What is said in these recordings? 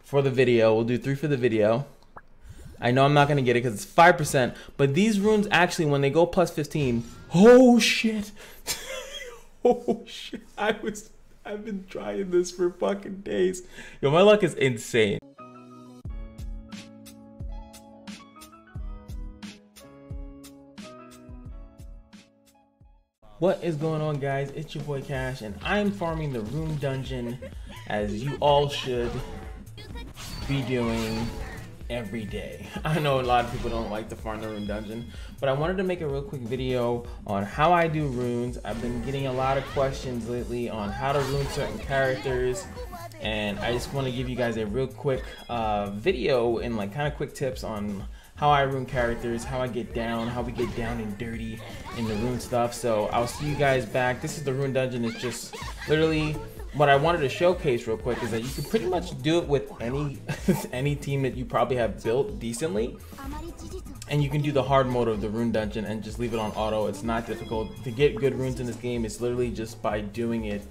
for the video. We'll do 3 for the video. I know I'm not gonna get it because it's 5%, but these runes actually, when they go plus 15, oh shit. Oh shit, I've been trying this for fucking days. Yo, my luck is insane. What is going on, guys? It's your boy Cash, and I'm farming the Rune dungeon, as you all should be doing every day. I know a lot of people don't like to farm the Rune dungeon, but I wanted to make a real quick video on how I do runes. I've been getting a lot of questions lately on how to rune certain characters, and I just want to give you guys a real quick video and like kind of quick tips on how I rune characters, how I get down, how we get down and dirty in the rune stuff. So I'll see you guys back. This is the Rune dungeon. It's just literally what I wanted to showcase real quick is that you can pretty much do it with any team that you probably have built decently, and you can do the hard mode of the Rune dungeon and just leave it on auto. It's not difficult to get good runes in this game. It's literally just by doing it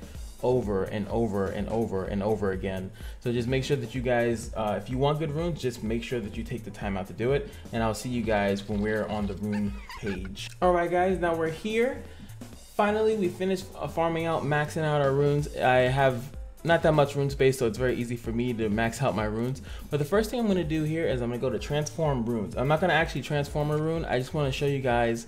over and over and over and over again. So just make sure that you guys, if you want good runes, just make sure that you take the time out to do it, and I'll see you guys when we're on the rune page. All right guys, now we're here. Finally, we finished farming out, maxing out our runes. I have not that much rune space, so it's very easy for me to max out my runes. But the first thing I'm going to do here is I'm going to go to transform runes. I'm not going to actually transform a rune. I just want to show you guys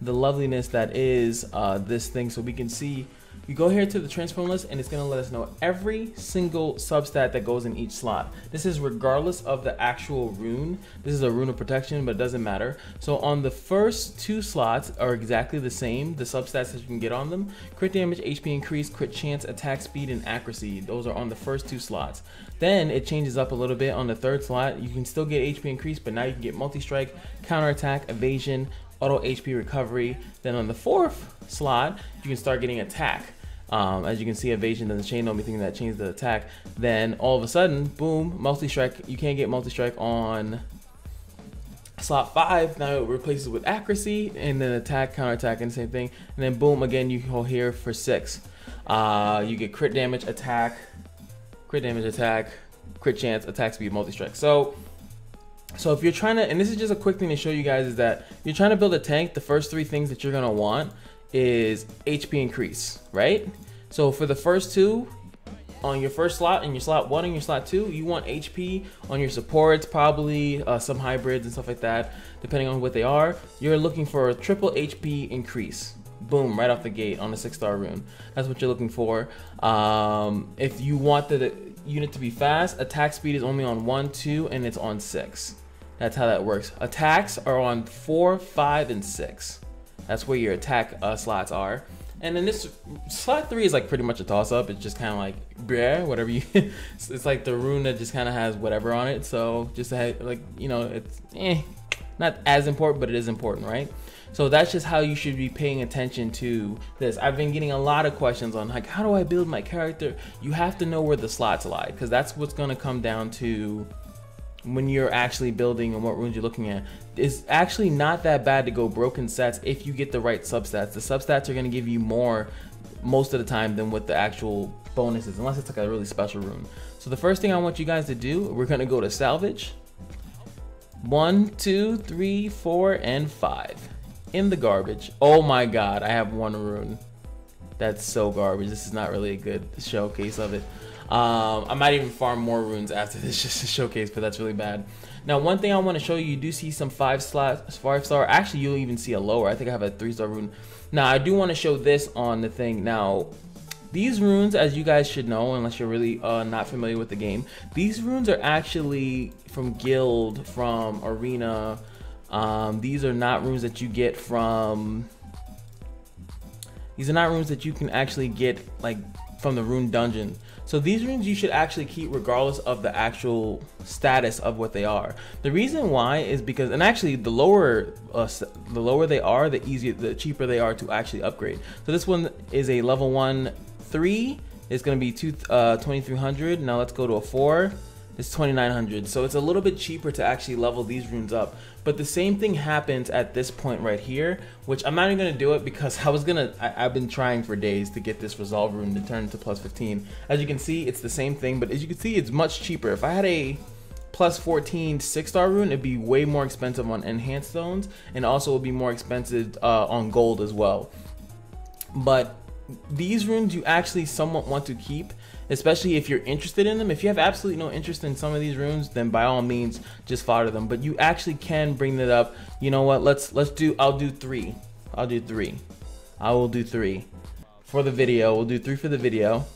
the loveliness that is this thing, so we can see. You go here to the transform list, and it's going to let us know every single substat that goes in each slot. This is regardless of the actual rune. This is a rune of protection, but it doesn't matter. So on the first 2 slots are exactly the same, the substats that you can get on them. Crit damage, HP increase, crit chance, attack speed, and accuracy. Those are on the first 2 slots. Then it changes up a little bit on the 3rd slot. You can still get HP increase, but now you can get multi-strike, counterattack, evasion, auto HP recovery. Then on the 4th slot, you can start getting attack. As you can see, evasion doesn't change, the only thing that changes the attack. Then all of a sudden, boom, multi-strike. You can't get multi-strike on slot 5. Now it replaces with accuracy, and then attack, counterattack, and the same thing. And then boom, again, you go here for 6. You get crit damage, attack, crit chance, attack speed, multi-strike. So if you're trying to, and this is just a quick thing to show you guys, is that you're trying to build a tank, the first 3 things that you're gonna want is HP increase, right? So for the first 2 on your first slot, and your slot 1 and your slot 2, you want HP on your supports, probably some hybrids and stuff like that, depending on what they are. You're looking for a triple HP increase, boom, right off the gate on a 6-star rune. That's what you're looking for. If you want the unit to be fast, attack speed is only on 1, 2, and it's on 6. That's how that works. Attacks are on 4, 5, and 6. That's where your attack slots are. And then this slot 3 is like pretty much a toss-up. It's just kind of like bleh, whatever you it's like the rune that just kind of has whatever on it. So just like, you know, it's not as important, but it is important, right? So that's just how you should be paying attention to this. I've been getting a lot of questions on like, how do I build my character? You have to know where the slots lie, because that's what's going to come down to when you're actually building and what runes you're looking at. It's actually not that bad to go broken sets if you get the right substats. The substats are going to give you more most of the time than what the actual bonuses, unless it's like a really special rune. So the first thing I want you guys to do, we're going to go to salvage. 1, 2, 3, 4, and 5 in the garbage. Oh my god, I have 1 rune. That's so garbage. This is not really a good showcase of it. I might even farm more runes after this just to showcase, but that's really bad. Now, one thing I want to show you, you do see some 5-star. Actually, you'll even see a lower. I think I have a 3-star rune. Now, I do want to show this on the thing. Now, these runes, as you guys should know, unless you're really not familiar with the game, these runes are actually from guild, from arena. These are not runes that you get from. These are not runes that you can actually get like from the Rune dungeon. So these runes you should actually keep regardless of the actual status of what they are. The reason why is because, and actually the lower they are, the cheaper they are to actually upgrade. So this one is a level 1 3. It's going to be 2300. Now let's go to a 4. is 2,900. So it's a little bit cheaper to actually level these runes up. But the same thing happens at this point right here, which I'm not even gonna do it because I've been trying for days to get this resolve rune to turn to plus 15. As you can see, it's the same thing, but as you can see, it's much cheaper. If I had a plus 14 6-star rune, it'd be way more expensive on enhanced stones, and also would be more expensive on gold as well. But these runes you actually somewhat want to keep, especially if you're interested in them. If you have absolutely no interest in some of these runes, then by all means just fodder them. But you actually can bring that up. You know what, I'll do three I will do 3 for the video. We'll do 3 for the video.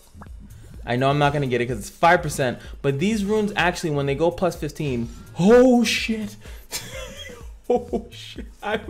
I know I'm not gonna get it because it's 5%, but these runes actually, when they go plus 15, oh shit. Oh shit, I've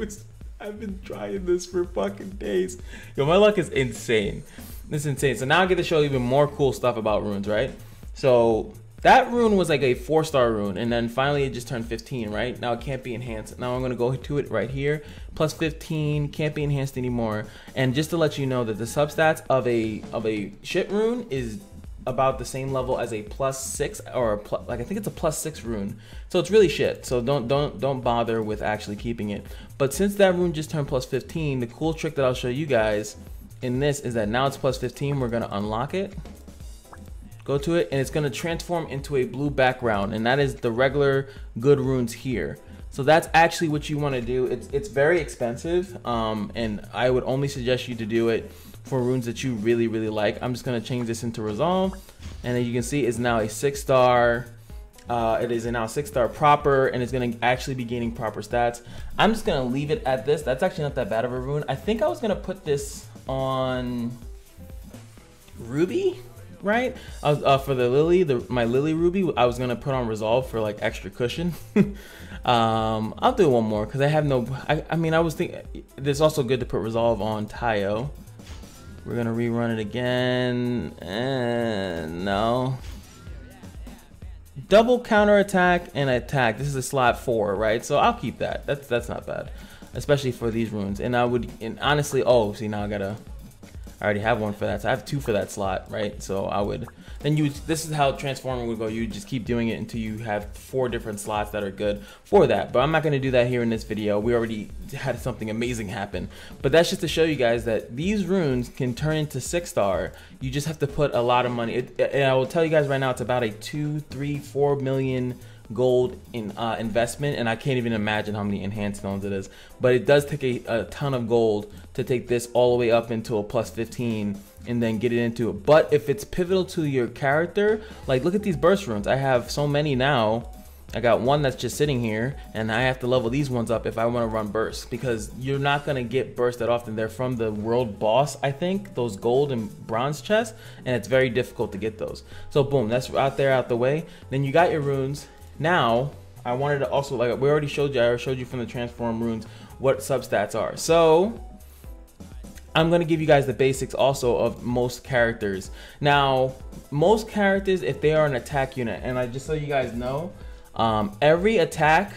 been trying this for fucking days. Yo, my luck is insane. This is insane. So now I get to show you even more cool stuff about runes, right? So that rune was like a 4-star rune, and then finally it just turned 15, right? Now it can't be enhanced. Now I'm gonna go to it right here. Plus 15, can't be enhanced anymore. And just to let you know that the substats of a shit rune is about the same level as a +6 or like I think it's a +6 rune. So it's really shit. So don't bother with actually keeping it. But since that rune just turned plus 15, the cool trick that I'll show you guys in this is that now it's plus 15. We're gonna unlock it, go to it, and it's gonna transform into a blue background, and that is the regular good runes here. So that's actually what you want to do. It's very expensive, and I would only suggest you to do it for runes that you really like. I'm just gonna change this into resolve, and as you can see, it's now a 6-star. It is now 6-star proper, and it's gonna actually be gaining proper stats. I'm just gonna leave it at this. That's actually not that bad of a rune. I think I was gonna put this on Ruby, right? For the Lily, my Lily Ruby, I was gonna put on resolve for like extra cushion. I'll do one more because I have no. I mean, I was thinking it's also good to put resolve on Tayo. We're gonna rerun it again, and no. Double counter attack and attack. This is a slot 4, right? So I'll keep that. That's not bad, especially for these runes. And honestly, oh, see, now I already have one for that. So I have 2 for that slot, right? So I would then this is how transforming would go. You just keep doing it until you have 4 different slots that are good for that. But I'm not going to do that here in this video. We already had something amazing happen. But that's just to show you guys that these runes can turn into 6-star. You just have to put a lot of money. And I will tell you guys right now, it's about a 2, 3, 4 million gold in investment, and I can't even imagine how many enhanced stones it is. But it does take a ton of gold to take this all the way up into a plus 15 and then get it into it. But if it's pivotal to your character, like look at these burst runes. I have so many now. I got one that's just sitting here, and I have to level these ones up if I want to run bursts, because you're not going to get bursts that often. They're from the world boss, I think, those gold and bronze chests, and it's very difficult to get those. So boom, that's out the way. Then you got your runes. Now I wanted to also, like we already showed you, I showed you from the transform runes what substats are. So I'm going to give you guys the basics also of most characters. Now most characters, if they are an attack unit, and I just so you guys know, every attack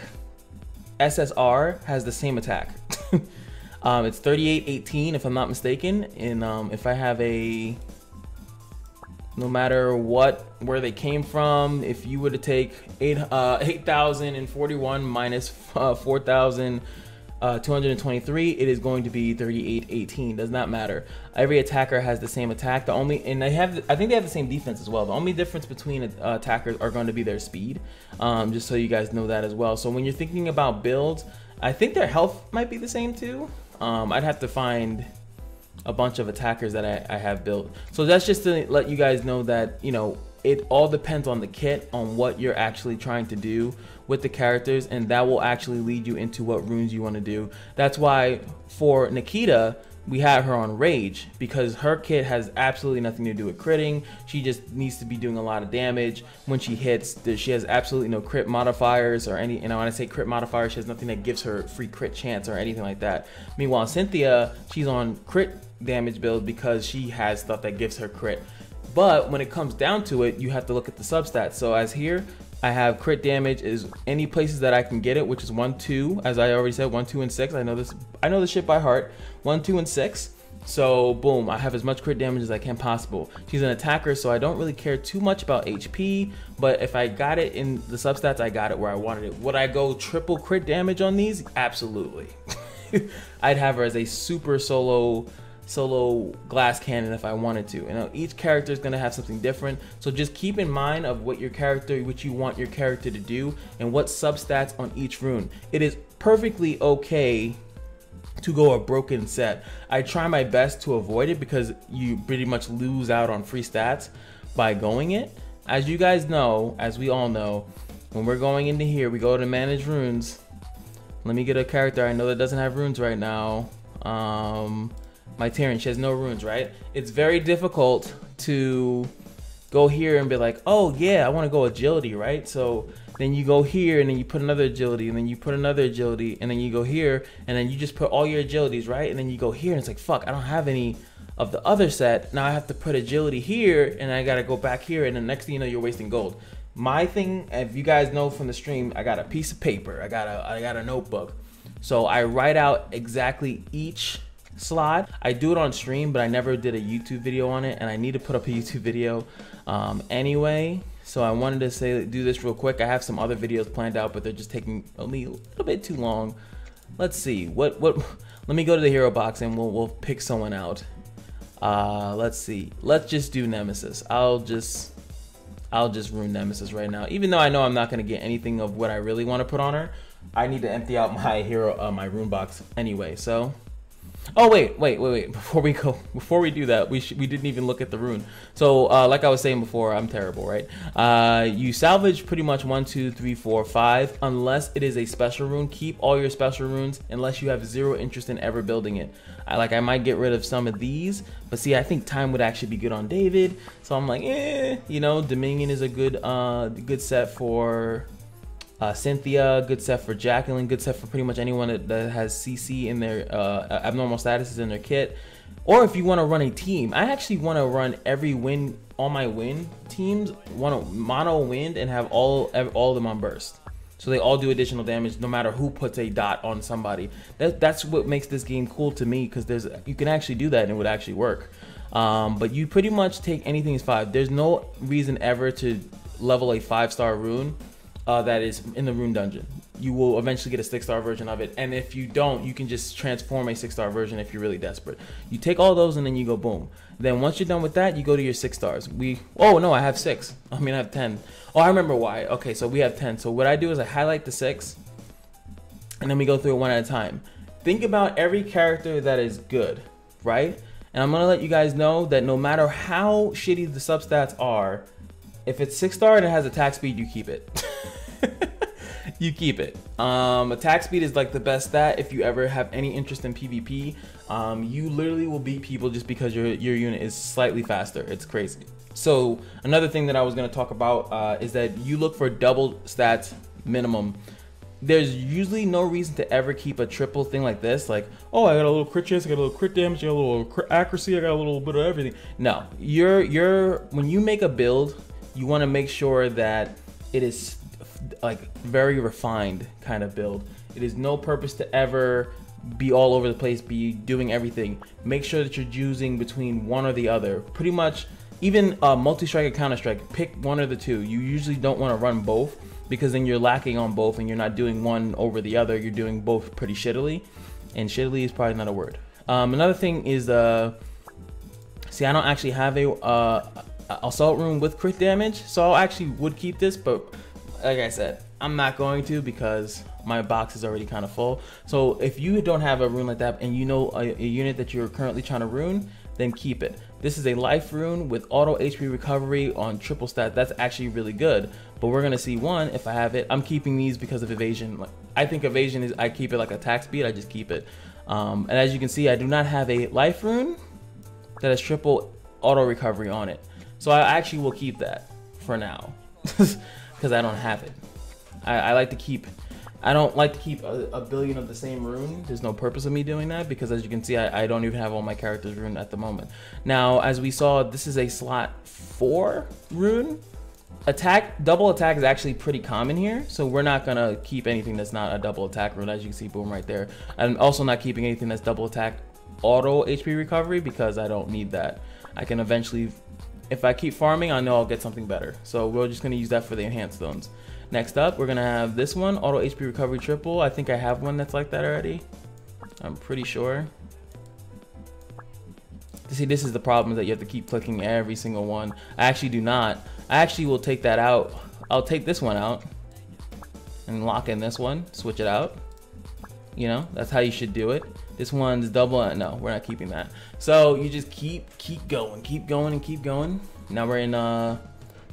SSR has the same attack. It's 3818 if I'm not mistaken. And if I have a, no matter where they came from, if you were to take 8,041 minus 4,223, it is going to be 3818. Does not matter. Every attacker has the same attack. I think they have the same defense as well. The only difference between attackers are going to be their speed. Just so you guys know that as well. So when you're thinking about builds, I think their health might be the same too. I'd have to find a bunch of attackers that I have built. So that's just to let you guys know that, you know, it all depends on the kit, on what you're actually trying to do with the characters, and that will actually lead you into what runes you want to do. That's why for Nikita, we have her on Rage, because her kit has absolutely nothing to do with critting. She just needs to be doing a lot of damage when she hits. She has absolutely no crit modifiers or any, you know, when I say crit modifiers, she has nothing that gives her free crit chance or anything like that. Meanwhile, Cynthia, she's on crit damage build because she has stuff that gives her crit. But when it comes down to it, you have to look at the substats. So as here, I have crit damage is any places that I can get it, which is 1, 2, as I already said, 1, 2, and 6. I know this shit by heart. 1, 2, and 6. So boom, I have as much crit damage as I can possible. She's an attacker, so I don't really care too much about HP, but if I got it in the substats, I got it where I wanted it. Would I go triple crit damage on these? Absolutely. I'd have her as a super solo glass cannon if I wanted to. You know, each character is gonna have something different, so just keep in mind of what you want your character to do and what substats on each rune. It is perfectly okay to go a broken set. I try my best to avoid it because you pretty much lose out on free stats by going it. As you guys know, as we all know, when we're going into here, we go to manage runes. Let me get a character I know that doesn't have runes right now. My Tyrion, she has no runes, right? It's very difficult to go here and be like, oh yeah, I want to go agility, right? So then you go here and then you put another agility and then you put another agility and then you go here and then you just put all your agilities, right? And then you go here and it's like, fuck, I don't have any of the other set. Now I have to put agility here and I gotta go back here, and the next thing you know, you're wasting gold. My thing, if you guys know from the stream, I got a piece of paper, I got a notebook. So I write out exactly each slot. I do it on stream, but I never did a YouTube video on it, and I need to put up a YouTube video anyway. So I wanted to do this real quick. I have some other videos planned out, but they're just taking me a little bit too long. Let's see what let me go to the hero box and we'll pick someone out. Let's see. Let's just do Nemesis. I'll just rune Nemesis right now. Even though I know I'm not gonna get anything of what I really want to put on her, I need to empty out my hero my rune box anyway. So oh wait, before we do that, we didn't even look at the rune. So like I was saying before, I'm terrible, right? You salvage pretty much 1 2 3 4 5 unless it is a special rune. Keep all your special runes unless you have zero interest in ever building it. I might get rid of some of these, but see, I think time would actually be good on David, so I'm like, you know, Dominion is a good set for Cynthia, good set for Jacqueline, good set for pretty much anyone that has CC in their abnormal statuses in their kit. Or if you want to run a team, I actually want to run every win, all my win teams, want to mono wind and have all of them on burst, so they all do additional damage no matter who puts a dot on somebody. That's what makes this game cool to me, because you can actually do that and it would actually work. But you pretty much take anything as 5. There's no reason ever to level a 5-star rune that is in the rune dungeon. You will eventually get a 6-star version of it, and if you don't, you can just transform a 6-star version if you're really desperate. You take all those and then you go boom. Then once you're done with that, you go to your 6 stars. Oh no, I have 6. I mean, I have 10. Oh, I remember why. Okay, so we have 10. So what I do is I highlight the 6 and then we go through it one at a time. Think about every character that is good, right? And I'm gonna let you guys know that no matter how shitty the substats are, if it's 6-star and it has attack speed, you keep it. You keep it. Attack speed is like the best stat if you ever have any interest in PvP. You literally will beat people just because your unit is slightly faster. It's crazy. So another thing that I was going to talk about is that you look for double stats minimum. There's usually no reason to ever keep a triple thing like this, like, oh, I got a little crit chance, I got a little crit damage, I got a little crit accuracy, I got a little bit of everything. No, when you make a build, you want to make sure that it is like very refined kind of build. It is no purpose to ever be all over the place, be doing everything. Make sure that you're choosing between one or the other. Pretty much, even multi-strike or counter-strike, pick one or the two. You usually don't want to run both, because then you're lacking on both and you're not doing one over the other. You're doing both pretty shittily, and shittily is probably not a word. Another thing is, see, I don't actually have a assault rune with crit damage, so I actually would keep this, but like I said, I'm not going to because my box is already kind of full. So if you don't have a rune like that and you know a unit that you're currently trying to rune, then keep it. This is a life rune with auto HP recovery on triple stat. That's actually really good, but we're gonna see one if I have it. I'm keeping these because of evasion. I think evasion is, I keep it like attack speed, I just keep it. And as you can see, I do not have a life rune that has triple auto recovery on it. So I actually will keep that for now. Because I don't have it. I like to keep, I don't like to keep a billion of the same rune. There's no purpose of me doing that, because as you can see, I don't even have all my characters rune at the moment. Now, as we saw, this is a slot 4 rune. Double attack is actually pretty common here, so we're not gonna keep anything that's not a double attack rune. As you can see, boom, right there. I'm also not keeping anything that's double attack auto HP recovery because I don't need that. I can eventually, if I keep farming, I know I'll get something better. So we're just gonna use that for the enhanced stones. Next up, we're gonna have this one, auto HP recovery triple. I think I have one that's like that already. I'm pretty sure. See, this is the problem, that you have to keep clicking every single one. I actually do not. I actually will take that out. I'll take this one out and lock in this one, switch it out. You know, that's how you should do it. This one's double. No, we're not keeping that. So you just keep going, keep going, and keep going. Now we're in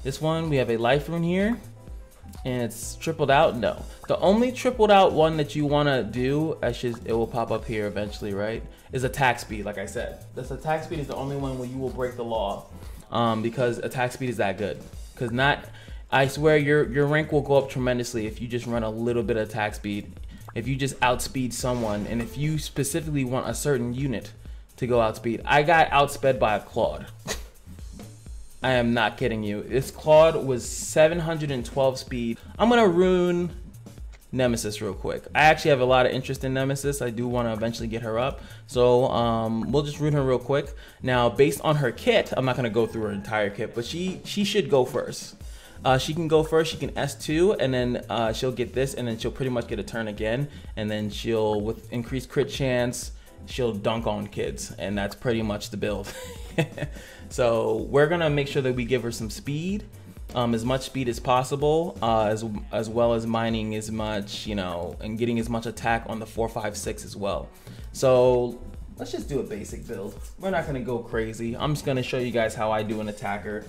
this one. We have a life rune here, and it's tripled out. No, the only tripled out one that you want to do, it will pop up here eventually, right? Is attack speed. Like I said, this attack speed is the only one where you will break the law, because attack speed is that good. Because I swear your rank will go up tremendously if you just run a little bit of attack speed. If you just outspeed someone, and if you specifically want a certain unit to go outspeed. I got outsped by a Claude. I am not kidding you. This Claude was 712 speed. I'm gonna rune Nemesis real quick. I actually have a lot of interest in Nemesis. I do want to eventually get her up. So we'll just rune her real quick. Now, based on her kit, I'm not gonna go through her entire kit, but she should go first. She can go first, she can S2, and then she'll get this, and then she'll pretty much get a turn again, and then she'll, with increased crit chance, she'll dunk on kids, and that's pretty much the build. So we're gonna make sure that we give her some speed, as much speed as possible, as well as mining as much, you know, and getting as much attack on the 4, 5, 6 as well. So let's just do a basic build. We're not gonna go crazy. I'm just gonna show you guys how I do an attacker.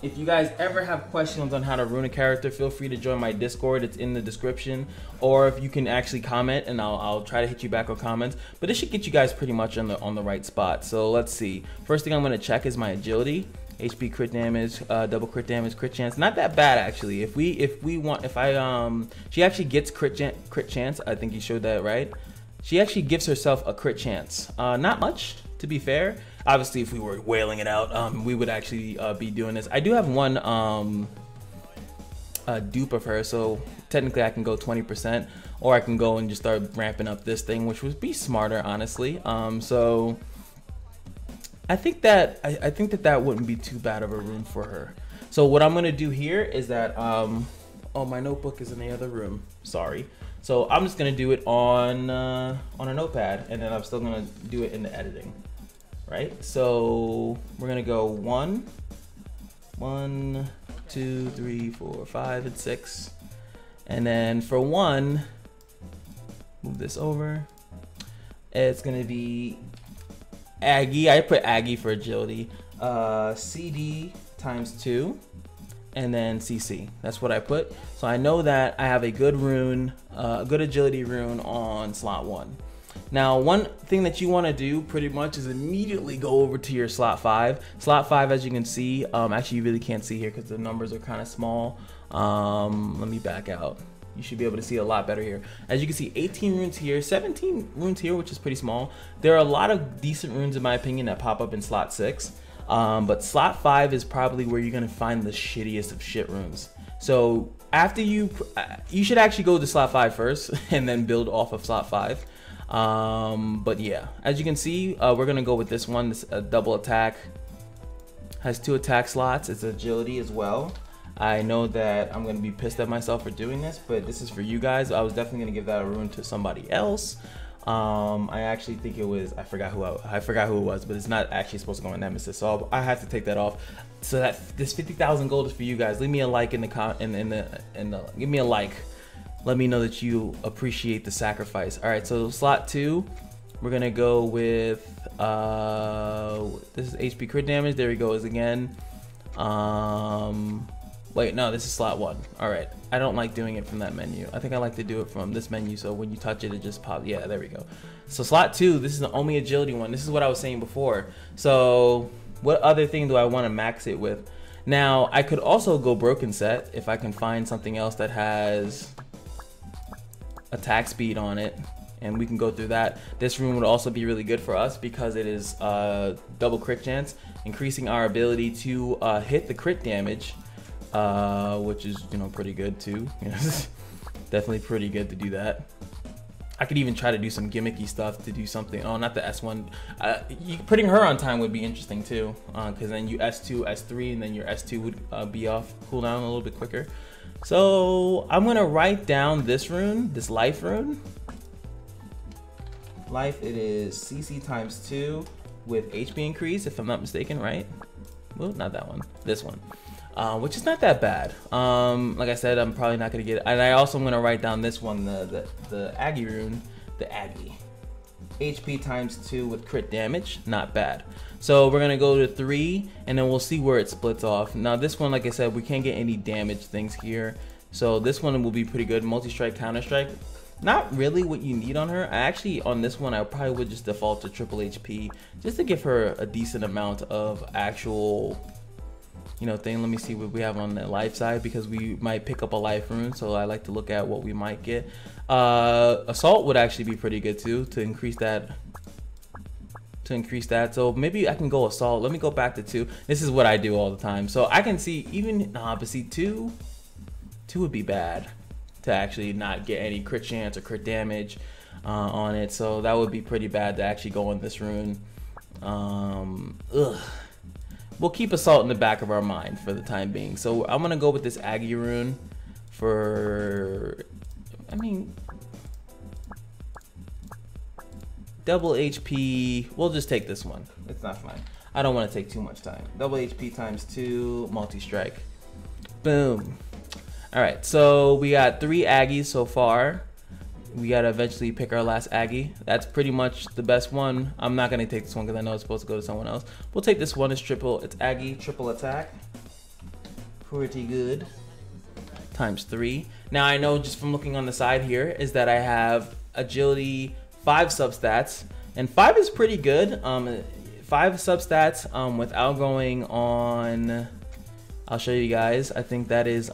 If you guys ever have questions on how to rune a character, feel free to join my Discord. It's in the description. Or if you can actually comment, and I'll try to hit you back on comments. But this should get you guys pretty much on the right spot. So let's see. First thing I'm going to check is my agility, HP crit damage, double crit damage, crit chance. Not that bad actually. She actually gets crit chance. I think you showed that, right? She actually gives herself a crit chance. Not much, to be fair. Obviously, if we were wailing it out, we would actually be doing this. I do have one dupe of her, so technically I can go 20%, or I can go and just start ramping up this thing, which would be smarter, honestly. So I think that that wouldn't be too bad of a rune for her. So what I'm gonna do here is that oh, my notebook is in the other room. Sorry. So I'm just gonna do it on a notepad, and then I'm still gonna do it in the editing. Right, so we're gonna go 1, 2, 3, 4, 5, and 6, and then for 1, move this over. It's gonna be Aggie. I put Aggie for agility. CD times 2, and then CC. That's what I put. So I know that I have a good rune, a good agility rune on slot 1. Now, one thing that you want to do pretty much is immediately go over to your slot 5. Slot 5, as you can see, actually you really can't see here because the numbers are kind of small. Let me back out. You should be able to see a lot better here. As you can see, 18 runes here, 17 runes here, which is pretty small. There are a lot of decent runes, in my opinion, that pop up in slot 6. But slot 5 is probably where you're going to find the shittiest of shit runes. So after you should actually go to slot 5 first and then build off of slot 5. But yeah, as you can see, we're gonna go with this one. This double attack has 2 attack slots. It's agility as well. I know that I'm gonna be pissed at myself for doing this, but this is for you guys. I was definitely gonna give that a rune to somebody else. I actually think it was, I forgot who it was, but it's not actually supposed to go in Nemesis, so I have to take that off. So that this 50,000 gold is for you guys. Leave me a like in the give me a like. Let me know that you appreciate the sacrifice. All right, so slot 2, we're gonna go with this is HP crit damage. There he goes again. Wait, no, this is slot 1. All right, I don't like doing it from that menu. I think I like to do it from this menu, so when you touch it, it just pops. Yeah, there we go. So slot 2, this is the only agility one. This is what I was saying before. So what other thing do I want to max it with? Now, I could also go broken set if I can find something else that has attack speed on it, and we can go through that. This rune would also be really good for us because it is double crit chance, increasing our ability to hit the crit damage, which is, you know, pretty good too. Definitely pretty good to do that. I could even try to do some gimmicky stuff to do something. Oh, not the S1. Putting her on time would be interesting too, because then you S2, S3, and then your S2 would be off cooldown a little bit quicker. So I'm gonna write down this rune, this life rune. Life, it is CC times 2 with HP increase, if I'm not mistaken, right? Well, not that one, this one. Which is not that bad. Like I said, I'm probably not gonna get it. And I also am gonna write down this one, the Aggie rune, the Aggie. HP times 2 with crit damage, not bad. So we're gonna go to 3, and then we'll see where it splits off. Now this one, like I said, we can't get any damage things here. So this one will be pretty good. Multi-strike, counter-strike. Not really what you need on her. Actually, on this one, I probably would just default to triple HP, just to give her a decent amount of actual, you know, thing. Let me see what we have on the life side, because we might pick up a life rune, so I like to look at what we might get. Assault would actually be pretty good too, to increase that. So maybe I can go assault. Let me go back to 2. This is what I do all the time. So I can see even, but see 2 would be bad to actually not get any crit chance or crit damage on it. So that would be pretty bad to actually go on this rune. We'll keep assault in the back of our mind for the time being. So I'm gonna go with this Aggie rune for, I mean, double HP. We'll just take this one. It's not fine. I don't want to take too much time. Double HP times 2, multi-strike. Boom. All right, so we got 3 Aggies so far. We gotta eventually pick our last Aggie. That's pretty much the best one. I'm not gonna take this one because I know it's supposed to go to someone else. We'll take this one. It's triple. It's Aggie, triple attack. Pretty good. Times 3. Now I know just from looking on the side here is that I have agility 5 substats, and 5 is pretty good. 5 substats without going on. I'll show you guys. I think that is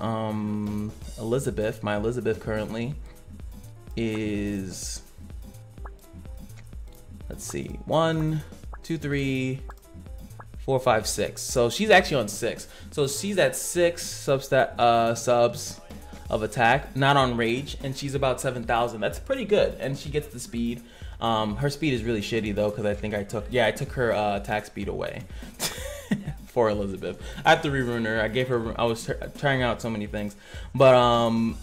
Elizabeth. My Elizabeth currently is, let's see, 1, 2, 3, 4, 5, 6. So she's actually on 6. So she's at 6 subs of attack, not on rage, and she's about 7,000. That's pretty good, and she gets the speed. Her speed is really shitty though, because I think I took her attack speed away. For Elizabeth, I have to rerun her. I was trying out so many things, but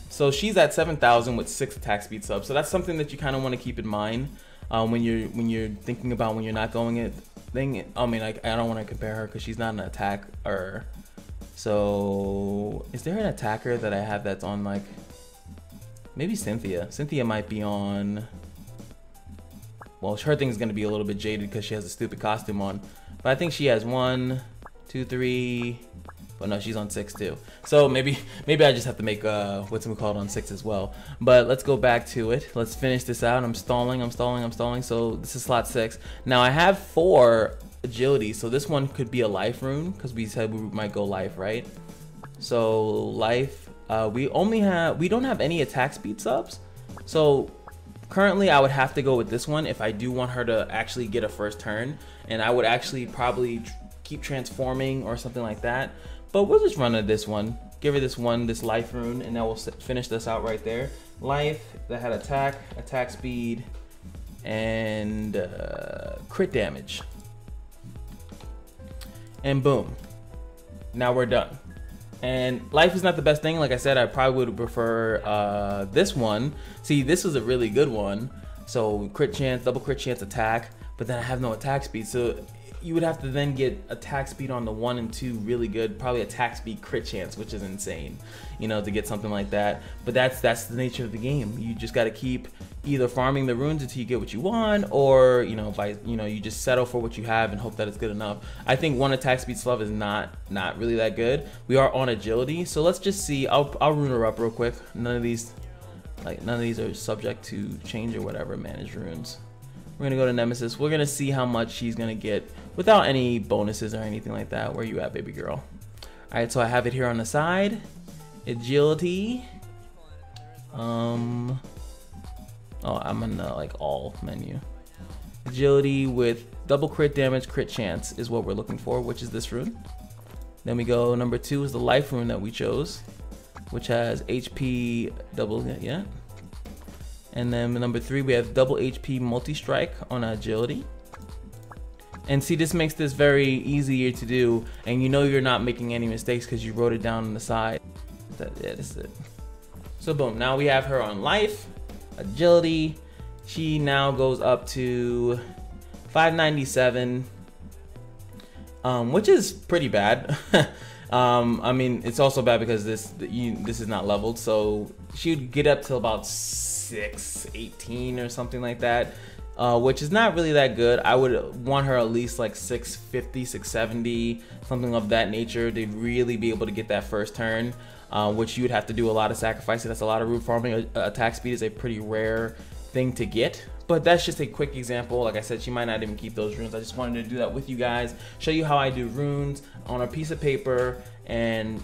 so she's at 7,000 with 6 attack speed subs. So that's something that you kind of want to keep in mind when you're thinking about when you're not going it thing. I mean, like, I don't want to compare her because she's not an attacker. So is there an attacker that I have that's on, like, maybe Cynthia? Cynthia might be on. Well, her thing is going to be a little bit jaded because she has a stupid costume on, but I think she has 1, 2, 3, but no, she's on 6 too. So maybe I just have to make what's it called on 6 as well. But let's go back to it. Let's finish this out. I'm stalling. So this is slot 6. Now I have 4 agility, so this one could be a life rune because we said we might go life, right? So life, we don't have any attack speed subs. So currently I would have to go with this one if I do want her to actually get a first turn, and I would actually probably keep transforming or something like that. But we'll just run this one, give her this one, this life rune, and then we'll finish this out right there. Life that had attack speed, and crit damage, and boom, now we're done. And life is not the best thing. Like I said, I probably would prefer this one. See, this is a really good one. So crit chance, double crit chance, attack, but then I have no attack speed. So you would have to then get attack speed on the 1 and 2 really good, probably attack speed crit chance, which is insane, you know, to get something like that. But that's the nature of the game. You just got to keep either farming the runes until you get what you want, or you just settle for what you have and hope that it's good enough. I think 1 attack speed slov is not really that good. We are on agility, so let's just see. I'll rune her up real quick. None of these are subject to change or whatever. Manage runes. We're gonna go to Nemesis. We're gonna see how much she's gonna get without any bonuses or anything like that. Where you at, baby girl? All right, so I have it here on the side. Agility. Oh, I'm in the like all menu. Agility with double crit damage, crit chance is what we're looking for, which is this rune. Then we go number 2 is the life rune that we chose, which has HP double, yeah. And then number 3, we have double HP multi-strike on agility. And see, this makes this very easier to do, and you know you're not making any mistakes because you wrote it down on the side. Yeah, this is it. So boom, now we have her on life, agility. She now goes up to 597, which is pretty bad. I mean, it's also bad because this is not leveled, so she'd get up to about 618 or something like that. Which is not really that good. I would want her at least like 650, 670, something of that nature to really be able to get that first turn, which you would have to do a lot of sacrifices. That's a lot of root farming. Attack speed is a pretty rare thing to get, but that's just a quick example. Like I said, she might not even keep those runes. I just wanted to do that with you guys, show you how I do runes on a piece of paper, and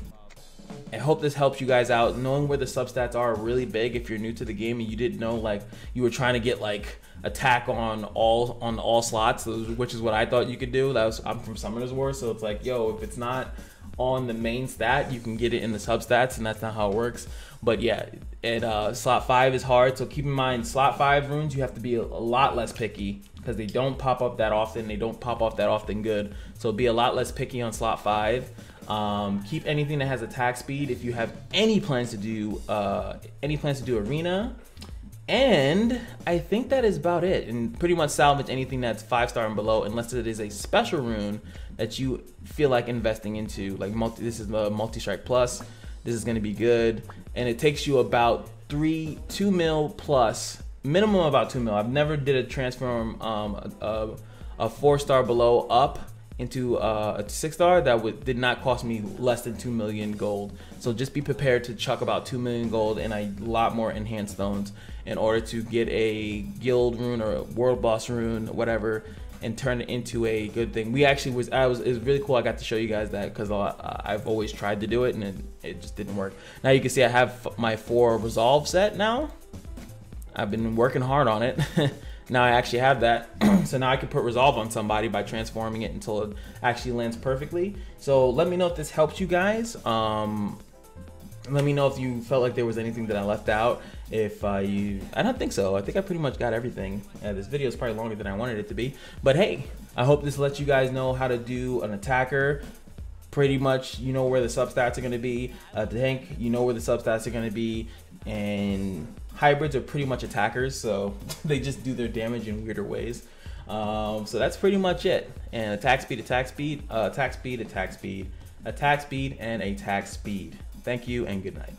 I hope this helps you guys out. Knowing where the substats are really big if you're new to the game and you didn't know, like you were trying to get like attack on all slots, which is what I thought you could do. I'm from Summoner's War, so it's like, yo, if it's not on the main stat, you can get it in the substats, and that's not how it works. But yeah, slot 5 is hard, so keep in mind slot 5 runes you have to be a lot less picky because they don't pop up that often. They don't pop off that often good, so be a lot less picky on slot 5. Keep anything that has attack speed if you have any plans to do arena. And I think that is about it. And pretty much salvage anything that's 5-star and below, unless it is a special rune that you feel like investing into. Like this is the multi-strike plus. This is going to be good, and it takes you about 2 mil plus, minimum about 2 mil. I've never did a transform a 4-star below up into a 6-star that did not cost me less than 2 million gold. So just be prepared to chuck about 2 million gold and a lot more enhanced stones in order to get a guild rune or a world boss rune, whatever, and turn it into a good thing. It was really cool. I got to show you guys that because I've always tried to do it and it just didn't work. Now you can see I have my 4 resolve set now. I've been working hard on it. Now I actually have that. So now I can put resolve on somebody by transforming it until it actually lands perfectly. So let me know if this helps you guys. Let me know if you felt like there was anything that I left out. I don't think so. I think I pretty much got everything. This video is probably longer than I wanted it to be. But hey, I hope this lets you guys know how to do an attacker. Pretty much, you know where the substats are going to be. The tank, you know where the substats are going to be. And hybrids are pretty much attackers, so they just do their damage in weirder ways. So that's pretty much it. And attack speed, attack speed, attack speed, attack speed, attack speed, and attack speed. Thank you and good night.